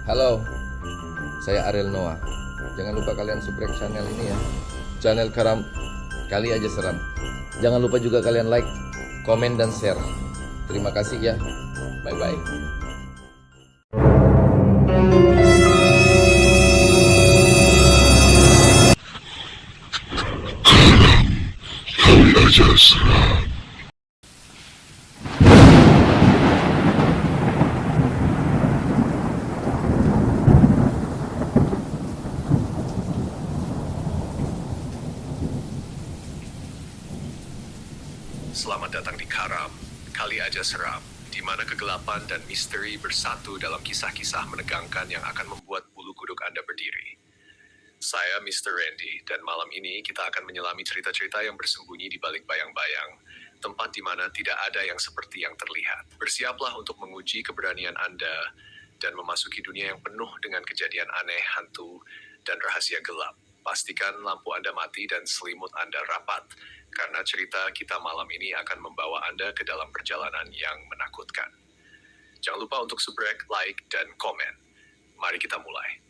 Halo, saya Ariel Noah. Jangan lupa kalian subscribe channel ini ya. Channel Karam Kali Aja Seram. Jangan lupa juga kalian like, komen, dan share. Terima kasih ya. Bye-bye. Kali aja seram. Selamat datang di Karam, Kali Aja Seram, di mana kegelapan dan misteri bersatu dalam kisah-kisah menegangkan yang akan membuat bulu kuduk Anda berdiri. Saya Mr. Randy, dan malam ini kita akan menyelami cerita-cerita yang bersembunyi di balik bayang-bayang, tempat di mana tidak ada yang seperti yang terlihat. Bersiaplah untuk menguji keberanian Anda dan memasuki dunia yang penuh dengan kejadian aneh, hantu, dan rahasia gelap. Pastikan lampu Anda mati dan selimut Anda rapat, karena cerita kita malam ini akan membawa Anda ke dalam perjalanan yang menakutkan. Jangan lupa untuk subscribe, like, dan komen. Mari kita mulai.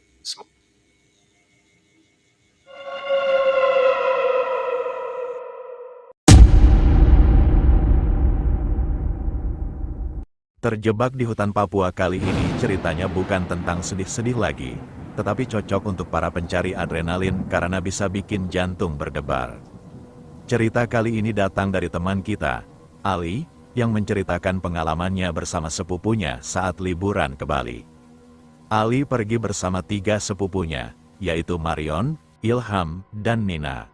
Terjebak di hutan Papua kali ini ceritanya bukan tentang sedih-sedih lagi, tetapi cocok untuk para pencari adrenalin karena bisa bikin jantung berdebar. Cerita kali ini datang dari teman kita, Ali, yang menceritakan pengalamannya bersama sepupunya saat liburan ke Bali. Ali pergi bersama 3 sepupunya, yaitu Marion, Ilham, dan Nina.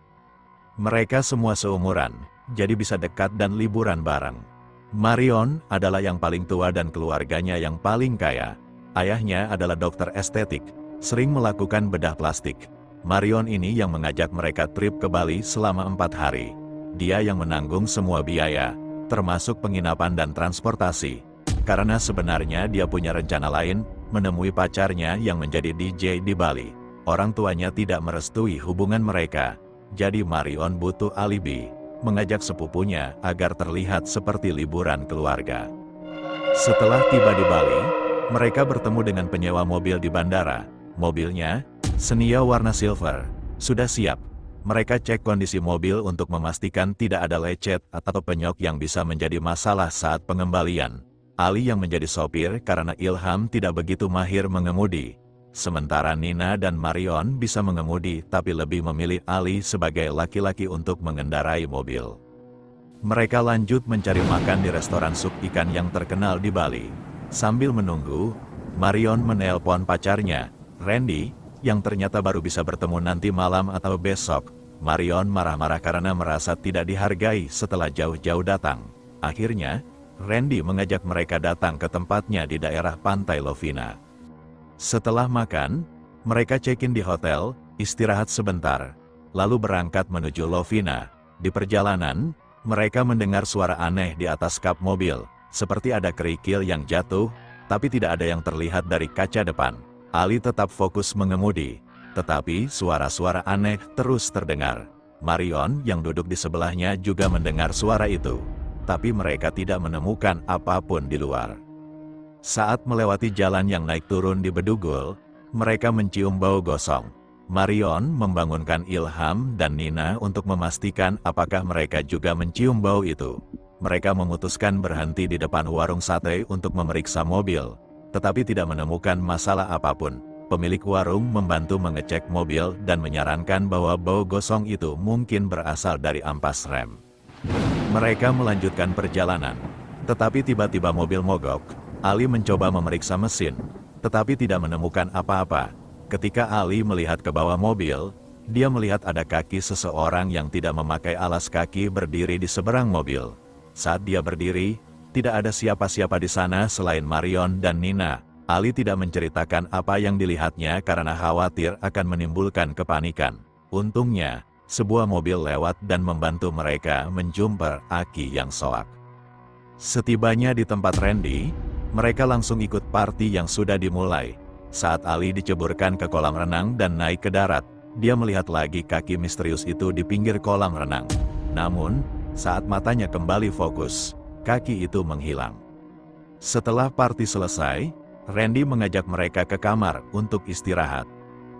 Mereka semua seumuran, jadi bisa dekat dan liburan bareng. Marion adalah yang paling tua dan keluarganya yang paling kaya. Ayahnya adalah dokter estetik, sering melakukan bedah plastik. Marion ini yang mengajak mereka trip ke Bali selama 4 hari. Dia yang menanggung semua biaya, termasuk penginapan dan transportasi. Karena sebenarnya dia punya rencana lain, menemui pacarnya yang menjadi DJ di Bali. Orang tuanya tidak merestui hubungan mereka, jadi Marion butuh alibi, mengajak sepupunya agar terlihat seperti liburan keluarga. Setelah tiba di Bali, mereka bertemu dengan penyewa mobil di bandara. Mobilnya, Xenia warna silver, sudah siap. Mereka cek kondisi mobil untuk memastikan tidak ada lecet atau penyok yang bisa menjadi masalah saat pengembalian. Ali yang menjadi sopir karena Ilham tidak begitu mahir mengemudi. Sementara Nina dan Marion bisa mengemudi tapi lebih memilih Ali sebagai laki-laki untuk mengendarai mobil. Mereka lanjut mencari makan di restoran sup ikan yang terkenal di Bali. Sambil menunggu, Marion menelpon pacarnya, Randy, yang ternyata baru bisa bertemu nanti malam atau besok. Marion marah-marah karena merasa tidak dihargai setelah jauh-jauh datang. Akhirnya, Randy mengajak mereka datang ke tempatnya di daerah Pantai Lovina. Setelah makan, mereka check-in di hotel, istirahat sebentar, lalu berangkat menuju Lovina. Di perjalanan, mereka mendengar suara aneh di atas kap mobil, seperti ada kerikil yang jatuh, tapi tidak ada yang terlihat dari kaca depan. Ali tetap fokus mengemudi, tetapi suara-suara aneh terus terdengar. Marion yang duduk di sebelahnya juga mendengar suara itu, tapi mereka tidak menemukan apapun di luar. Saat melewati jalan yang naik turun di Bedugul, mereka mencium bau gosong. Marion membangunkan Ilham dan Nina untuk memastikan apakah mereka juga mencium bau itu. Mereka memutuskan berhenti di depan warung sate untuk memeriksa mobil, tetapi tidak menemukan masalah apapun. Pemilik warung membantu mengecek mobil dan menyarankan bahwa bau gosong itu mungkin berasal dari ampas rem. Mereka melanjutkan perjalanan, tetapi tiba-tiba mobil mogok. Ali mencoba memeriksa mesin, tetapi tidak menemukan apa-apa. Ketika Ali melihat ke bawah mobil, dia melihat ada kaki seseorang yang tidak memakai alas kaki berdiri di seberang mobil. Saat dia berdiri, tidak ada siapa-siapa di sana selain Marion dan Nina. Ali tidak menceritakan apa yang dilihatnya karena khawatir akan menimbulkan kepanikan. Untungnya, sebuah mobil lewat dan membantu mereka menjumper Aki yang soak. Setibanya di tempat Randy, mereka langsung ikut party yang sudah dimulai. Saat Ali diceburkan ke kolam renang dan naik ke darat, dia melihat lagi kaki misterius itu di pinggir kolam renang. Namun, saat matanya kembali fokus, kaki itu menghilang. Setelah party selesai, Randy mengajak mereka ke kamar untuk istirahat.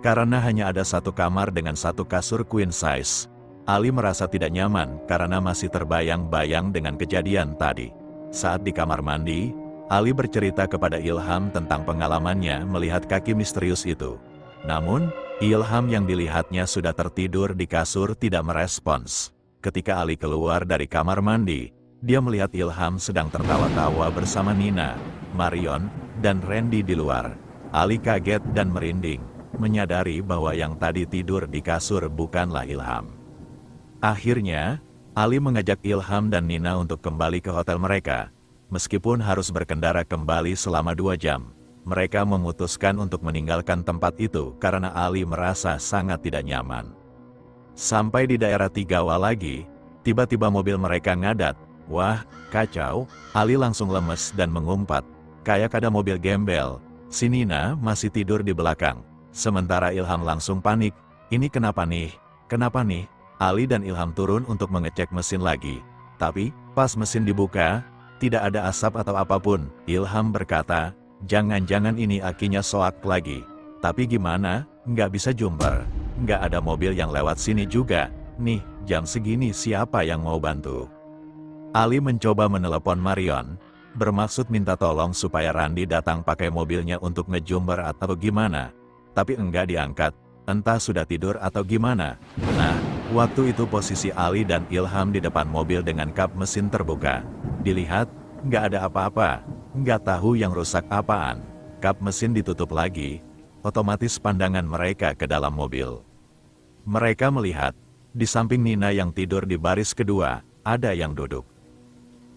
Karena hanya ada satu kamar dengan satu kasur queen size, Ali merasa tidak nyaman karena masih terbayang-bayang dengan kejadian tadi. Saat di kamar mandi, Ali bercerita kepada Ilham tentang pengalamannya melihat kaki misterius itu. Namun, Ilham yang dilihatnya sudah tertidur di kasur tidak merespons. Ketika Ali keluar dari kamar mandi, dia melihat Ilham sedang tertawa-tawa bersama Nina, Marion, dan Randy di luar. Ali kaget dan merinding, menyadari bahwa yang tadi tidur di kasur bukanlah Ilham. Akhirnya, Ali mengajak Ilham dan Nina untuk kembali ke hotel mereka. Meskipun harus berkendara kembali selama 2 jam, mereka memutuskan untuk meninggalkan tempat itu karena Ali merasa sangat tidak nyaman. Sampai di daerah Tigawa lagi, tiba-tiba mobil mereka ngadat. Wah, kacau, Ali langsung lemes dan mengumpat. Kayak ada mobil gembel. Si Nina masih tidur di belakang. Sementara Ilham langsung panik. Ini kenapa nih? Kenapa nih? Ali dan Ilham turun untuk mengecek mesin lagi. Tapi, pas mesin dibuka, tidak ada asap atau apapun. Ilham berkata, jangan-jangan ini akinya soak lagi. Tapi gimana? Nggak bisa jumper. Nggak ada mobil yang lewat sini juga. Nih, jam segini siapa yang mau bantu? Ali mencoba menelepon Marion, bermaksud minta tolong supaya Randy datang pakai mobilnya untuk ngejumper atau gimana. Tapi enggak diangkat, entah sudah tidur atau gimana. Nah, waktu itu posisi Ali dan Ilham di depan mobil dengan kap mesin terbuka. Dilihat, nggak ada apa-apa, nggak tahu yang rusak apaan. Kap mesin ditutup lagi, otomatis pandangan mereka ke dalam mobil. Mereka melihat, di samping Nina yang tidur di baris kedua, ada yang duduk.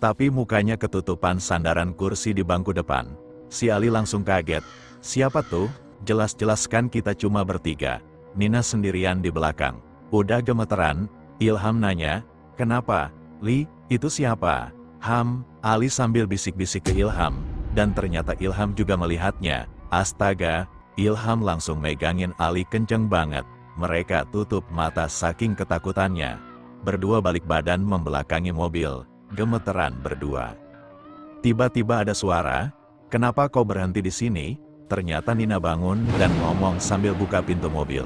Tapi mukanya ketutupan sandaran kursi di bangku depan. Si Ali langsung kaget. Siapa tuh? Jelas-jelas kan kita cuma bertiga. Nina sendirian di belakang. Udah gemeteran, Ilham nanya, kenapa? Li, itu siapa? Ali sambil bisik-bisik ke Ilham, dan ternyata Ilham juga melihatnya. Astaga, Ilham langsung megangin Ali kenceng banget. Mereka tutup mata saking ketakutannya. Berdua balik badan membelakangi mobil, gemeteran berdua. Tiba-tiba ada suara, kenapa kau berhenti di sini? Ternyata Nina bangun dan ngomong sambil buka pintu mobil.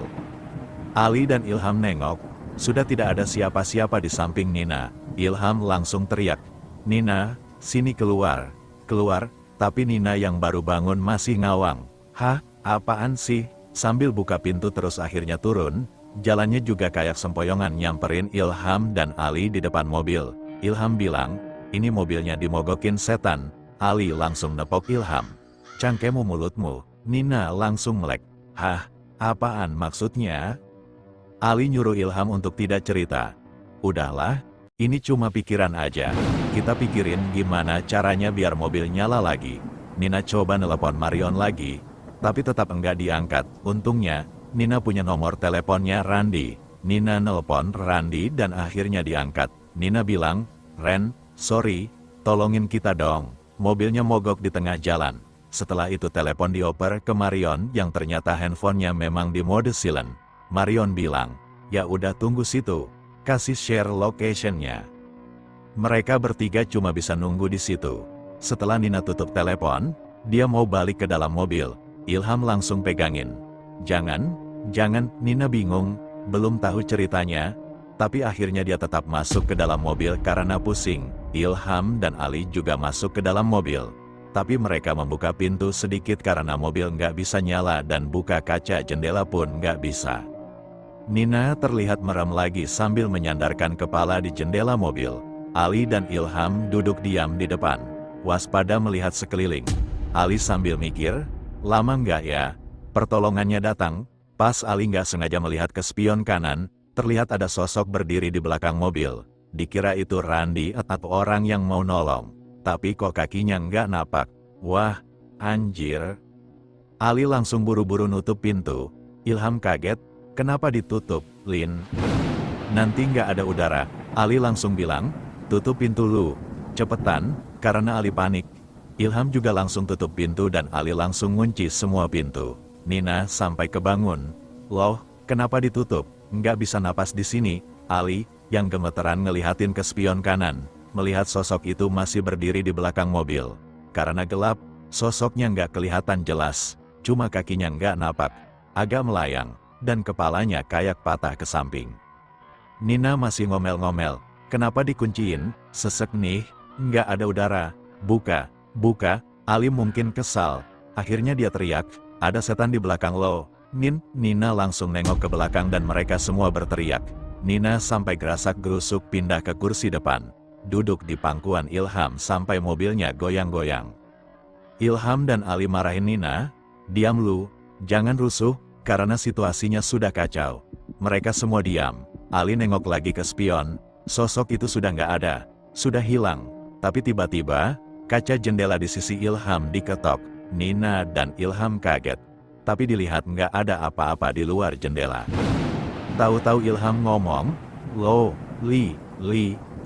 Ali dan Ilham nengok, sudah tidak ada siapa-siapa di samping Nina. Ilham langsung teriak, Nina, sini keluar. Keluar, tapi Nina yang baru bangun masih ngawang. Hah, apaan sih? Sambil buka pintu terus akhirnya turun, jalannya juga kayak sempoyongan nyamperin Ilham dan Ali di depan mobil. Ilham bilang, ini mobilnya dimogokin setan. Ali langsung nepok Ilham. Cangkemu mulutmu. Nina langsung melek. Hah, apaan maksudnya? Ali nyuruh Ilham untuk tidak cerita. Udahlah, ini cuma pikiran aja. Kita pikirin gimana caranya biar mobil nyala lagi. Nina coba nelpon Marion lagi, tapi tetap enggak diangkat. Untungnya, Nina punya nomor teleponnya Randy. Nina nelpon Randy dan akhirnya diangkat. Nina bilang, Ren, sorry, tolongin kita dong. Mobilnya mogok di tengah jalan. Setelah itu telepon dioper ke Marion yang ternyata handphonenya memang di mode silent. Marion bilang, ya udah tunggu situ, kasih share location-nya. Mereka bertiga cuma bisa nunggu di situ. Setelah Nina tutup telepon, dia mau balik ke dalam mobil. Ilham langsung pegangin. Jangan, Nina bingung, belum tahu ceritanya, tapi akhirnya dia tetap masuk ke dalam mobil karena pusing. Ilham dan Ali juga masuk ke dalam mobil. Tapi mereka membuka pintu sedikit karena mobil nggak bisa nyala dan buka kaca jendela pun nggak bisa. Nina terlihat merem lagi sambil menyandarkan kepala di jendela mobil. Ali dan Ilham duduk diam di depan, waspada melihat sekeliling. Ali sambil mikir, lama nggak ya? Pertolongannya datang. Pas Ali nggak sengaja melihat ke spion kanan, terlihat ada sosok berdiri di belakang mobil. Dikira itu Randy atau orang yang mau nolong. Tapi kok kakinya nggak napak. Wah, anjir. Ali langsung buru-buru nutup pintu. Ilham kaget, kenapa ditutup, Lin? Nanti nggak ada udara. Ali langsung bilang, tutup pintu lu, cepetan, karena Ali panik. Ilham juga langsung tutup pintu dan Ali langsung ngunci semua pintu. Nina sampai kebangun. Loh, kenapa ditutup? Nggak bisa napas di sini. Ali, yang gemeteran ngelihatin ke spion kanan, melihat sosok itu masih berdiri di belakang mobil. Karena gelap, Sosoknya nggak kelihatan jelas, cuma kakinya nggak napak, agak melayang, dan kepalanya kayak patah ke samping. Nina masih ngomel-ngomel, kenapa dikunciin, sesek nih, nggak ada udara, buka, buka. Ali mungkin kesal, akhirnya dia teriak, ada setan di belakang lo. Nina langsung nengok ke belakang dan mereka semua berteriak. Nina sampai gerasak-gerusuk pindah ke kursi depan, duduk di pangkuan Ilham sampai mobilnya goyang-goyang. Ilham dan Ali marahin Nina, diam lu, jangan rusuh, karena situasinya sudah kacau. Mereka semua diam. Ali nengok lagi ke spion, sosok itu sudah nggak ada, sudah hilang. Tapi tiba-tiba, kaca jendela di sisi Ilham diketok. Nina dan Ilham kaget, tapi dilihat nggak ada apa-apa di luar jendela. Tahu-tahu Ilham ngomong, "Lo, Li,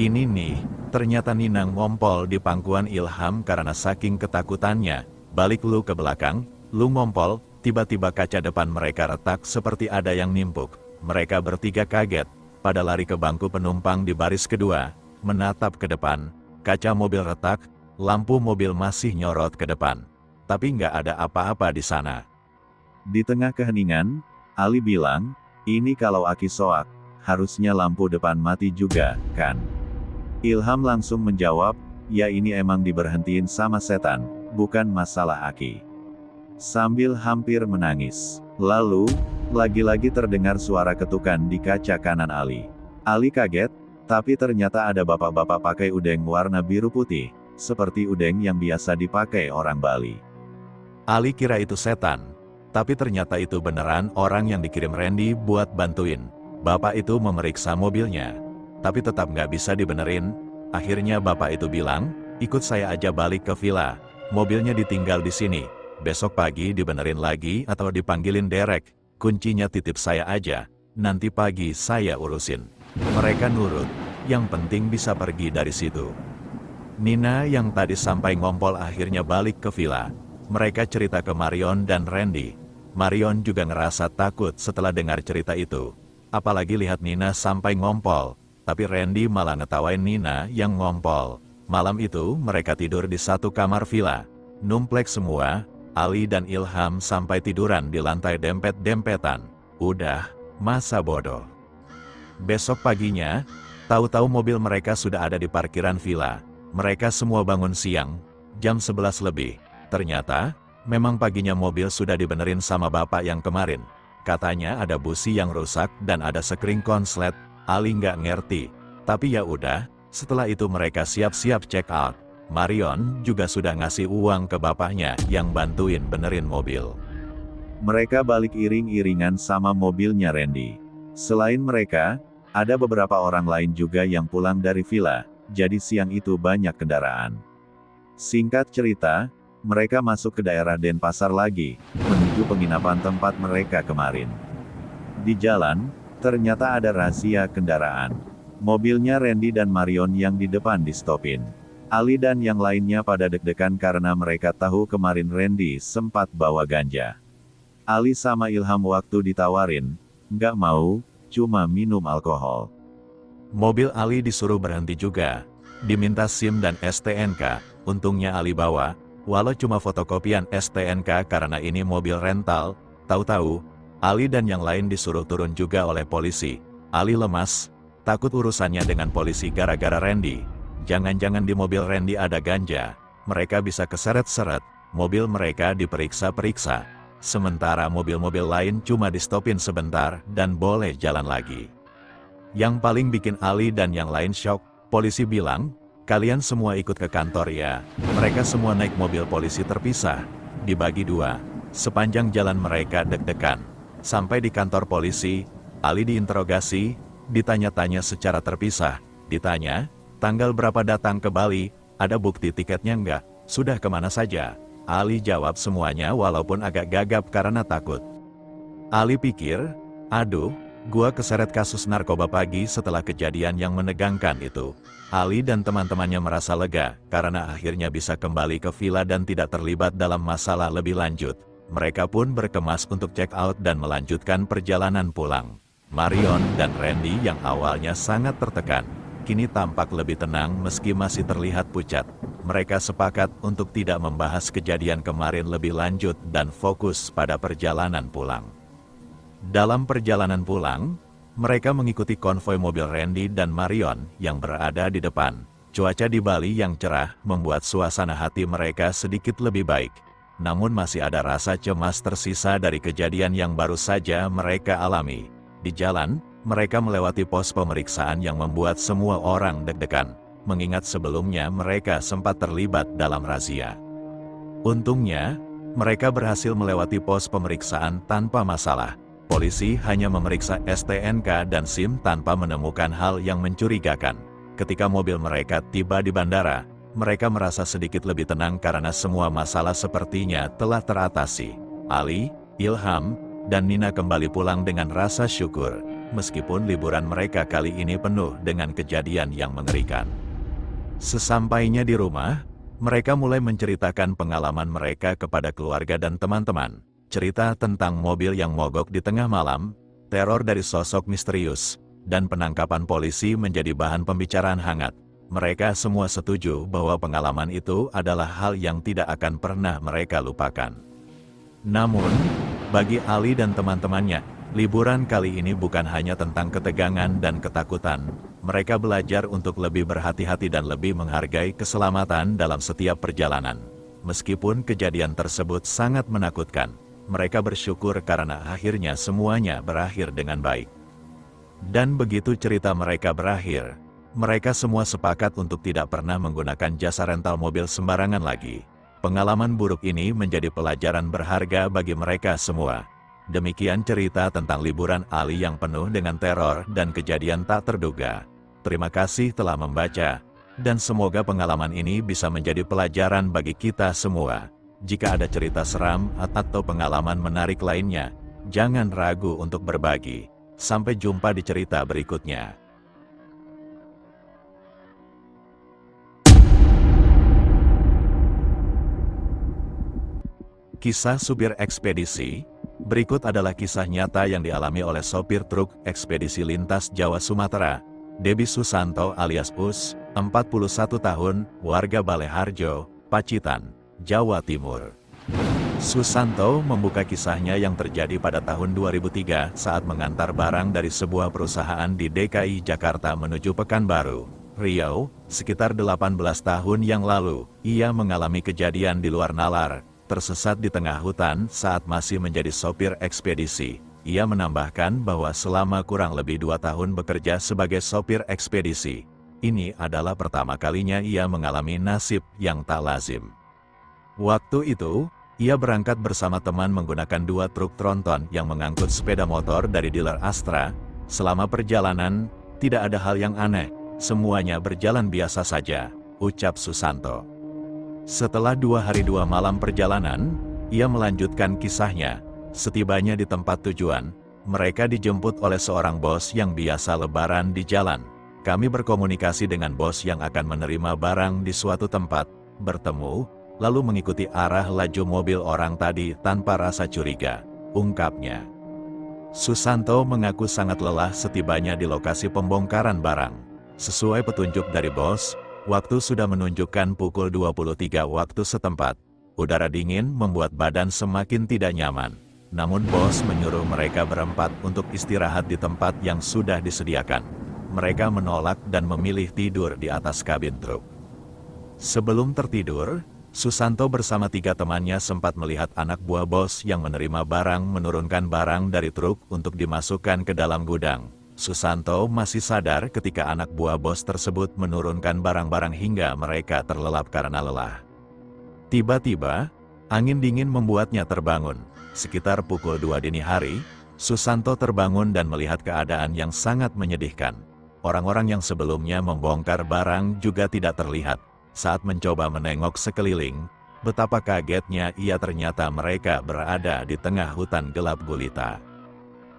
ini nih." Ternyata Nina ngompol di pangkuan Ilham karena saking ketakutannya. Balik lu ke belakang, lu ngompol, tiba-tiba kaca depan mereka retak seperti ada yang nimpuk. Mereka bertiga kaget, pada lari ke bangku penumpang di baris kedua, menatap ke depan, kaca mobil retak, lampu mobil masih nyorot ke depan. Tapi nggak ada apa-apa di sana. Di tengah keheningan, Ali bilang, ini kalau Aki soak, harusnya lampu depan mati juga, kan? Ilham langsung menjawab, ya ini emang diberhentiin sama setan, bukan masalah Aki. Sambil hampir menangis. Lalu, lagi-lagi terdengar suara ketukan di kaca kanan Ali. Ali kaget, tapi ternyata ada bapak-bapak pakai udeng warna biru putih, seperti udeng yang biasa dipakai orang Bali. Ali kira itu setan, tapi ternyata itu beneran orang yang dikirim Randy buat bantuin. Bapak itu memeriksa mobilnya, tapi tetap nggak bisa dibenerin. Akhirnya bapak itu bilang, ikut saya aja balik ke villa, mobilnya ditinggal di sini, besok pagi dibenerin lagi atau dipanggilin Derek, kuncinya titip saya aja, nanti pagi saya urusin. Mereka nurut, yang penting bisa pergi dari situ. Nina yang tadi sampai ngompol akhirnya balik ke villa. Mereka cerita ke Marion dan Randy. Marion juga ngerasa takut setelah dengar cerita itu. Apalagi lihat Nina sampai ngompol. Tapi Randy malah ngetawain Nina yang ngompol. Malam itu mereka tidur di satu kamar villa. Numplek semua, Ali dan Ilham sampai tiduran di lantai dempet-dempetan. Udah, masa bodoh. Besok paginya, tahu-tahu mobil mereka sudah ada di parkiran villa. Mereka semua bangun siang, jam 11 lebih. Ternyata, memang paginya mobil sudah dibenerin sama bapak yang kemarin. Katanya ada busi yang rusak dan ada sekring konslet. Ali nggak ngerti. Tapi ya udah, setelah itu mereka siap-siap check out. Marion juga sudah ngasih uang ke bapaknya yang bantuin benerin mobil. Mereka balik iring-iringan sama mobilnya Randy. Selain mereka, ada beberapa orang lain juga yang pulang dari villa, jadi siang itu banyak kendaraan. Singkat cerita, mereka masuk ke daerah Denpasar lagi, menuju penginapan tempat mereka kemarin. Di jalan, ternyata ada razia kendaraan. Mobilnya Randy dan Marion yang di depan di stopin. Ali dan yang lainnya pada deg-degan karena mereka tahu kemarin Randy sempat bawa ganja. Ali sama Ilham waktu ditawarin, nggak mau, cuma minum alkohol. Mobil Ali disuruh berhenti juga. Diminta SIM dan STNK, untungnya Ali bawa, walau cuma fotokopian STNK karena ini mobil rental. Tahu-tahu, Ali dan yang lain disuruh turun juga oleh polisi. Ali lemas, takut urusannya dengan polisi gara-gara Randy. Jangan-jangan di mobil Randy ada ganja. Mereka bisa keseret-seret, mobil mereka diperiksa-periksa. Sementara mobil-mobil lain cuma di-stopin sebentar dan boleh jalan lagi. Yang paling bikin Ali dan yang lain shock, polisi bilang, kalian semua ikut ke kantor ya. Mereka semua naik mobil polisi terpisah, dibagi dua. Sepanjang jalan mereka deg-degan. Sampai di kantor polisi, Ali diinterogasi, ditanya-tanya secara terpisah. Ditanya, tanggal berapa datang ke Bali, ada bukti tiketnya nggak, sudah kemana saja? Ali jawab semuanya walaupun agak gagap karena takut. Ali pikir, aduh, gua keseret kasus narkoba pagi setelah kejadian yang menegangkan itu. Ali dan teman-temannya merasa lega, karena akhirnya bisa kembali ke villa dan tidak terlibat dalam masalah lebih lanjut. Mereka pun berkemas untuk check out dan melanjutkan perjalanan pulang. Marion dan Randy yang awalnya sangat tertekan, kini tampak lebih tenang meski masih terlihat pucat. Mereka sepakat untuk tidak membahas kejadian kemarin lebih lanjut dan fokus pada perjalanan pulang. Dalam perjalanan pulang, mereka mengikuti konvoi mobil Randy dan Marion yang berada di depan. Cuaca di Bali yang cerah membuat suasana hati mereka sedikit lebih baik. Namun masih ada rasa cemas tersisa dari kejadian yang baru saja mereka alami. Di jalan, mereka melewati pos pemeriksaan yang membuat semua orang deg-degan, mengingat sebelumnya mereka sempat terlibat dalam razia. Untungnya, mereka berhasil melewati pos pemeriksaan tanpa masalah. Polisi hanya memeriksa STNK dan SIM tanpa menemukan hal yang mencurigakan. Ketika mobil mereka tiba di bandara, mereka merasa sedikit lebih tenang karena semua masalah sepertinya telah teratasi. Ali, Ilham, dan Nina kembali pulang dengan rasa syukur, meskipun liburan mereka kali ini penuh dengan kejadian yang mengerikan. Sesampainya di rumah, mereka mulai menceritakan pengalaman mereka kepada keluarga dan teman-teman. Cerita tentang mobil yang mogok di tengah malam, teror dari sosok misterius, dan penangkapan polisi menjadi bahan pembicaraan hangat. Mereka semua setuju bahwa pengalaman itu adalah hal yang tidak akan pernah mereka lupakan. Namun, bagi Ali dan teman-temannya, liburan kali ini bukan hanya tentang ketegangan dan ketakutan. Mereka belajar untuk lebih berhati-hati dan lebih menghargai keselamatan dalam setiap perjalanan. Meskipun kejadian tersebut sangat menakutkan, mereka bersyukur karena akhirnya semuanya berakhir dengan baik. Dan begitu cerita mereka berakhir, mereka semua sepakat untuk tidak pernah menggunakan jasa rental mobil sembarangan lagi. Pengalaman buruk ini menjadi pelajaran berharga bagi mereka semua. Demikian cerita tentang liburan Ali yang penuh dengan teror dan kejadian tak terduga. Terima kasih telah membaca, dan semoga pengalaman ini bisa menjadi pelajaran bagi kita semua. Jika ada cerita seram atau pengalaman menarik lainnya, jangan ragu untuk berbagi. Sampai jumpa di cerita berikutnya. Kisah supir ekspedisi. Berikut adalah kisah nyata yang dialami oleh sopir truk ekspedisi lintas Jawa Sumatera, Debbie Susanto alias Us, 41 tahun, warga Baleharjo, Pacitan, Jawa Timur. Susanto membuka kisahnya yang terjadi pada tahun 2003 saat mengantar barang dari sebuah perusahaan di DKI Jakarta menuju Pekanbaru, Riau, sekitar 18 tahun yang lalu. Ia mengalami kejadian di luar nalar, tersesat di tengah hutan saat masih menjadi sopir ekspedisi. Ia menambahkan bahwa selama kurang lebih 2 tahun bekerja sebagai sopir ekspedisi, ini adalah pertama kalinya ia mengalami nasib yang tak lazim. Waktu itu, ia berangkat bersama teman menggunakan 2 truk tronton yang mengangkut sepeda motor dari dealer Astra. Selama perjalanan, tidak ada hal yang aneh, semuanya berjalan biasa saja, ucap Susanto. Setelah 2 hari 2 malam perjalanan, ia melanjutkan kisahnya. Setibanya di tempat tujuan, mereka dijemput oleh seorang bos yang biasa lebaran di jalan. Kami berkomunikasi dengan bos yang akan menerima barang di suatu tempat, bertemu, lalu mengikuti arah laju mobil orang tadi tanpa rasa curiga, ungkapnya. Susanto mengaku sangat lelah setibanya di lokasi pembongkaran barang. Sesuai petunjuk dari bos, waktu sudah menunjukkan pukul 23 waktu setempat. Udara dingin membuat badan semakin tidak nyaman. Namun bos menyuruh mereka berempat untuk istirahat di tempat yang sudah disediakan. Mereka menolak dan memilih tidur di atas kabin truk. Sebelum tertidur, Susanto bersama 3 temannya sempat melihat anak buah bos yang menerima barang menurunkan barang dari truk untuk dimasukkan ke dalam gudang. Susanto masih sadar ketika anak buah bos tersebut menurunkan barang-barang hingga mereka terlelap karena lelah. Tiba-tiba, angin dingin membuatnya terbangun. Sekitar pukul 2 dini hari, Susanto terbangun dan melihat keadaan yang sangat menyedihkan. Orang-orang yang sebelumnya membongkar barang juga tidak terlihat. Saat mencoba menengok sekeliling, betapa kagetnya ia ternyata mereka berada di tengah hutan gelap gulita.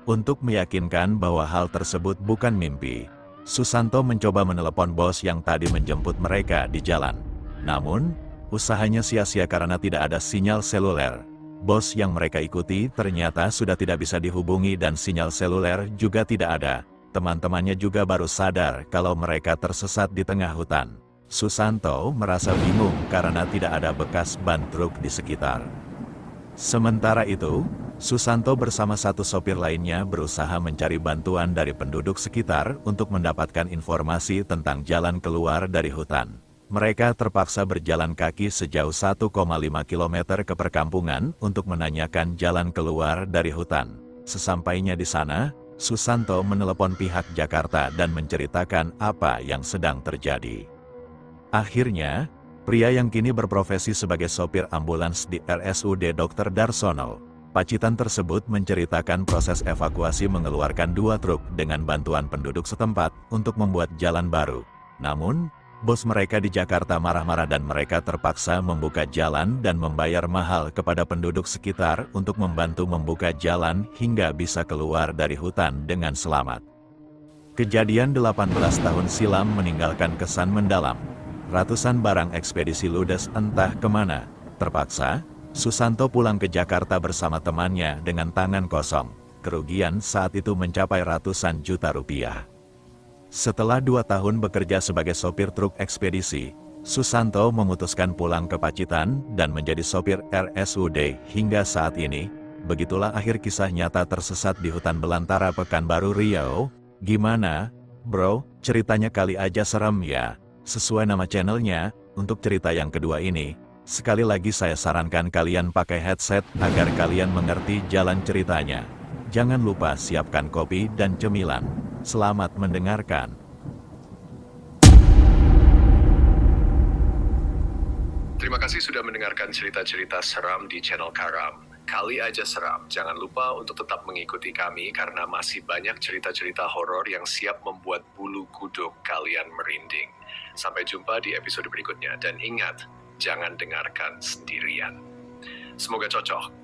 Untuk meyakinkan bahwa hal tersebut bukan mimpi, Susanto mencoba menelepon bos yang tadi menjemput mereka di jalan. Namun, usahanya sia-sia karena tidak ada sinyal seluler. Bos yang mereka ikuti ternyata sudah tidak bisa dihubungi dan sinyal seluler juga tidak ada. Teman-temannya juga baru sadar kalau mereka tersesat di tengah hutan. Susanto merasa bingung karena tidak ada bekas ban truk di sekitar. Sementara itu, Susanto bersama satu sopir lainnya berusaha mencari bantuan dari penduduk sekitar untuk mendapatkan informasi tentang jalan keluar dari hutan. Mereka terpaksa berjalan kaki sejauh 1,5 km ke perkampungan untuk menanyakan jalan keluar dari hutan. Sesampainya di sana, Susanto menelepon pihak Jakarta dan menceritakan apa yang sedang terjadi. Akhirnya, pria yang kini berprofesi sebagai sopir ambulans di RSUD Dr. Darsono, Pacitan tersebut menceritakan proses evakuasi mengeluarkan 2 truk dengan bantuan penduduk setempat untuk membuat jalan baru. Namun, bos mereka di Jakarta marah-marah dan mereka terpaksa membuka jalan dan membayar mahal kepada penduduk sekitar untuk membantu membuka jalan hingga bisa keluar dari hutan dengan selamat. Kejadian 18 tahun silam meninggalkan kesan mendalam. Ratusan barang ekspedisi ludes entah kemana. Terpaksa, Susanto pulang ke Jakarta bersama temannya dengan tangan kosong. Kerugian saat itu mencapai ratusan juta rupiah. Setelah 2 tahun bekerja sebagai sopir truk ekspedisi, Susanto memutuskan pulang ke Pacitan dan menjadi sopir RSUD hingga saat ini. Begitulah akhir kisah nyata tersesat di hutan belantara Pekanbaru Riau. Gimana, bro? Ceritanya kali aja serem ya. Sesuai nama channelnya, untuk cerita yang kedua ini, sekali lagi saya sarankan kalian pakai headset agar kalian mengerti jalan ceritanya. Jangan lupa siapkan kopi dan cemilan. Selamat mendengarkan. Terima kasih sudah mendengarkan cerita-cerita seram di channel Karam. Kali aja seram. Jangan lupa untuk tetap mengikuti kami karena masih banyak cerita-cerita horor yang siap membuat bulu kuduk kalian merinding. Sampai jumpa di episode berikutnya dan ingat, jangan dengarkan sendirian. Semoga cocok.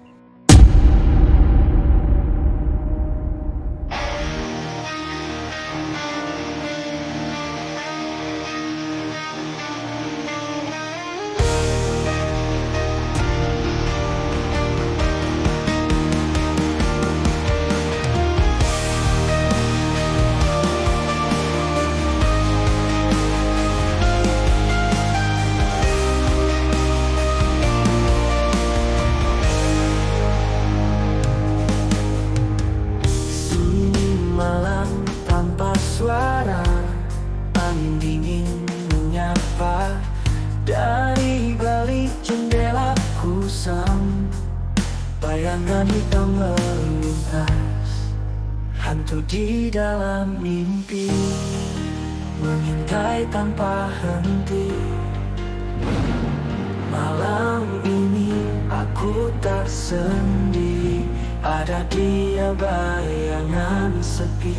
Bayangan hitam melintas, hantu di dalam mimpi, mengintai tanpa henti. Malam ini aku tak sendiri, ada dia bayangan sepi.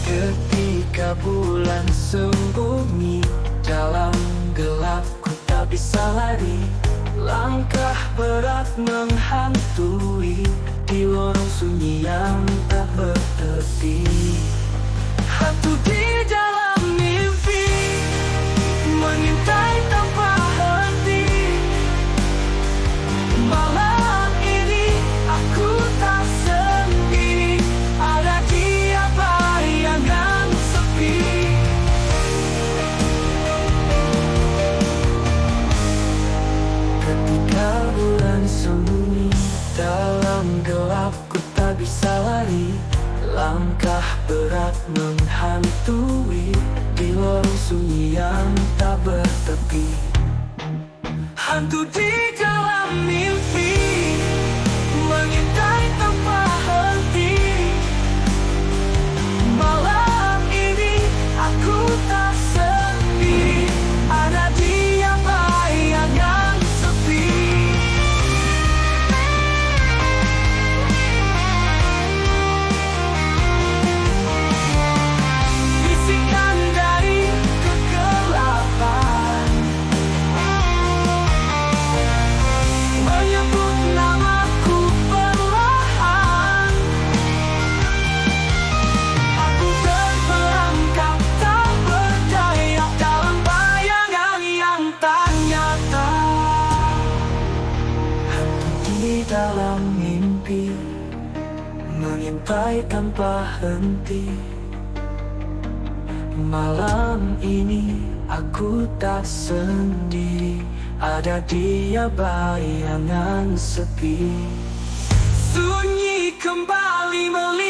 Ketika bulan sembunyi dalam gelap, ku tak bisa lari. Langkah berat menghantui di lorong sunyi yang tak bertepi. Hantu di dalam mimpi, mengintai tanpa henti. Malam ini aku tak sendiri, ada dia bayangan sepi. Ketika bulan sembunyi dalam gelap, ku tak bisa lari. Langkah berat menghantui di lorong sunyi yang tak bertepi. Hantu di dalam mimpi, mengintai tanpa henti. Malam ini aku tak sendiri, ada dia bayangan sepi. Bisikan dari kegelapan menyebut namaku perlahan. Aku terperangkap tak berdaya dalam bayangan yang tak nyata. Hantu di dalam mimpi, mengintai tanpa henti. Malam ini aku tak sendiri, ada dia bayangan sepi. Sunyi kembali melihat